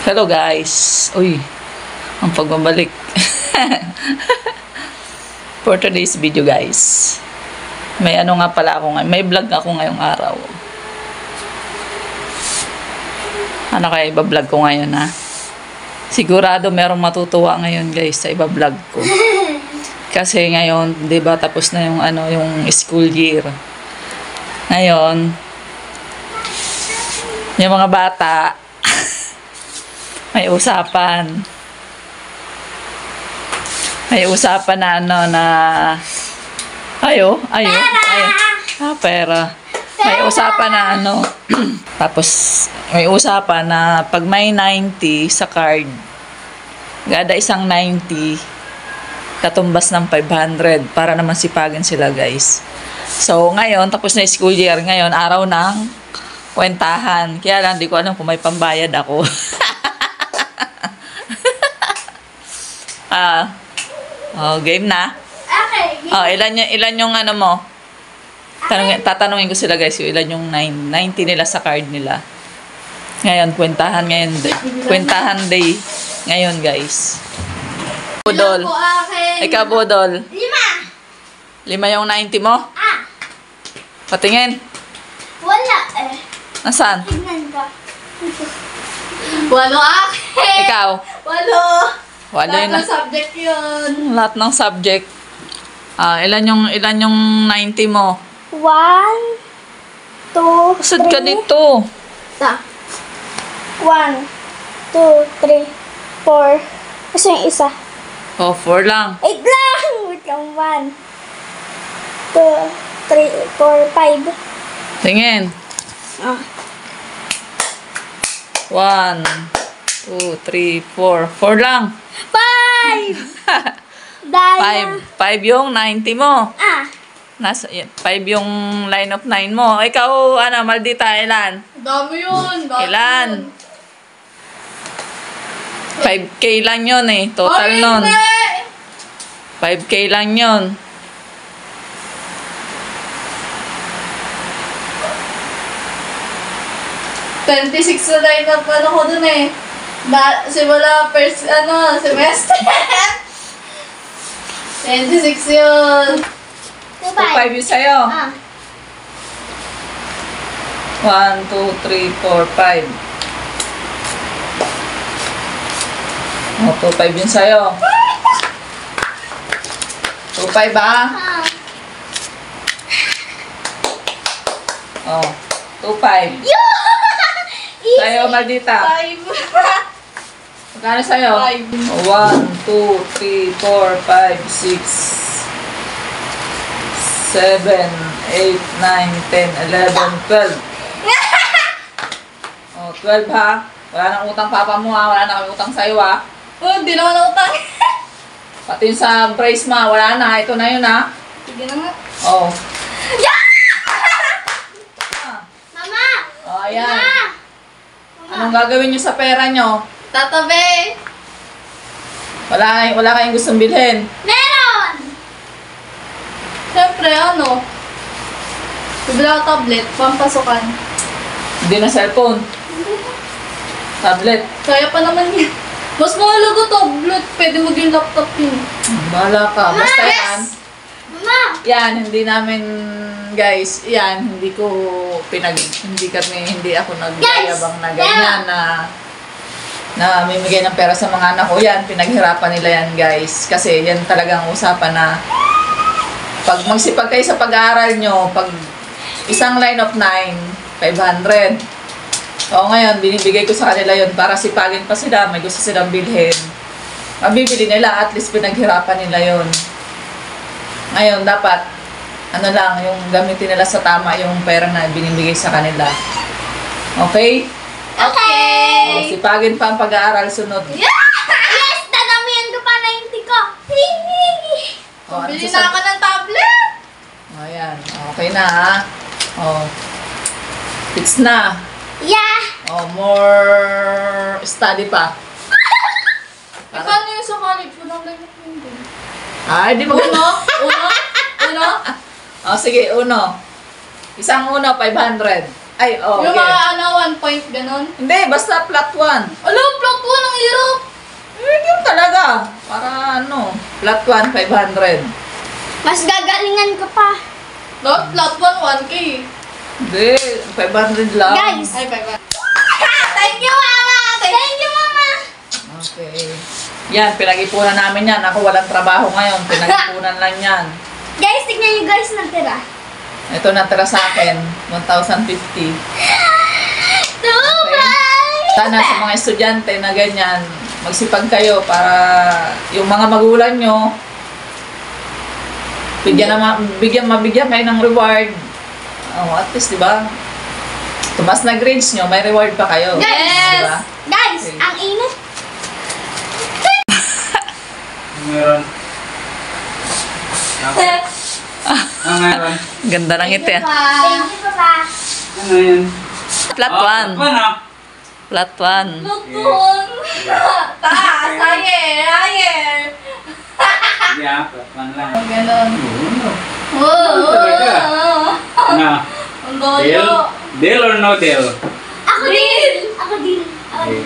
Hello guys. Uy, ang pagbabalik. For today's video guys. May ano nga pala ako ngayon. May vlog ako ngayong araw. Ano kaya iba-vlog ko ngayon ha? Sigurado merong matutuwa ngayon guys sa iba-vlog ko. Kasi ngayon, 'di ba, tapos na yung ano, yung school year. Ngayon, yung mga bata may usapan. May usapan na ano na pera. May usapan na ano tapos may usapan na pag may 90 sa card, gada isang 90 katumbas ng 500 para naman sipagin sila guys. So ngayon tapos na school year, ngayon araw ng kwentahan. Kaya lang di ko alam kung may pambayad ako. Game na. Okay. Ilan yung ano mo? Tatanungin ko sila guys, ilan yung 90 nila sa card nila. Ngayon, kwentahan day. Ngayon guys. Budol. Ikaw, Budol. 5 yung 90 mo? Patingin. Wala eh. Nasaan? Tignan ka. 8 akin. Ikaw? 8. Lahat ng subject yun. Lahat ng subject. Ilan yung 90 mo? 1, 2, Usad ka dito. 1, 2, 3, 4. Kasi yung isa. 4 lang. 8 lang! Wait lang. 1, 2, 3, 4, 5. Tingin. 1, 2, 3, 4. 4 lang. 5! Daya. 5 yung 90 mo. Nasa 5 yung line of 9 mo. Ikaw, Maldita, ilan? Dami yun. Ilan? 5K lang yun eh. Total nun. 5K lang yun. $26 na line up ko dun eh. Simula first, semester. 26 yun. 5 yung sa'yo. 1, 2, 3, 4, 5. 2, 5 yun sa'yo. 2, 5 ba? 2, 5. Sa'yo, Maldita. 5. Magkano sa'yo? 1, 2, 3, 4, 5, 6, 7, 8, 9, 10, 11, 12. 12 ha? Wala nang utang papa mo ha? Wala nang utang sa'yo ha? Hindi naman utang. Pati yung sa brace ma, wala na. Ito na yun ha? Sige na nga. Mama! Ayan. Anong gagawin nyo sa pera nyo? Tatabi! Wala kayong gustong bilhin. Meron! Siyempre, bibili ako tablet, pampasukan. Hindi na cellphone. Tablet. Kaya pa naman yan. Mas mahalaga tablet. Pwede maging laptop yun. Bahala ka. Basta yan. Mama! Yan, hindi namin, guys, yan, hindi ako nagyayabang na ganyan na mimigay ng pera sa mga anak ko. Yan, pinaghirapan nila yan, guys. Kasi yan talagang usapan na pag magsipag kayo sa pag-aaral nyo, pag isang line of 9, 500. So, ngayon, binibigay ko sa kanila yun para sipagin pa sila, may gusto silang bilhin. Mabibili nila, at least pinaghirapan nila yun. Ngayon, dapat, yung gamitin nila sa tama yung pera na binibigay sa kanila. Okay? Okay! Sipagin pa ang pag-aaral sunod. Yes! Dadamihan ko pa 90 ko. Bili na ako ng tablet. Ayan. Okay na ha. Fix na. Yeah! More study pa. Paano yung sa college? Walang ganyan hindi. Ay, di ba? Uno? Sige, uno. Isang uno, 500. Ay, oh, Yung okay. mga ano, 1 point, ganun. Hindi, basta flat 1. Alam, plot 1 ang hirap. Yun talaga. Para ano, flat 1, 500. Mas gagalingan ka pa. No, plot 1, 1K. Hindi, 500 lang. Guys! Ay, 500. Thank you, Mama! Thank you, Mama! Okay. Yan, pinag-ipunan namin yan. Ako walang trabaho ngayon. Pinag-ipunan lang yan. Guys, tignan nyo guys, natira. Ito natira sa akin, 1,050. Sana sa mga estudyante na ganyan, magsipag kayo para yung mga magulang nyo, mabigyan kayo ng reward. Oh, at least, di ba? Tumas na grades nyo, may reward pa kayo. Guys! Diba? Guys, Okay. ang init. Meron. Meron. Ganda ng ngiti. Thank you, Papa. Ano yun? Flat Oh, 1. ano? Flat 1. Lutong. Taas, higher. Yeah, platman lang. Ganon. Oo. Talaga. Ano? Ang Deal? dolo. Deal or no deal? Ako din. Ako din. Okay.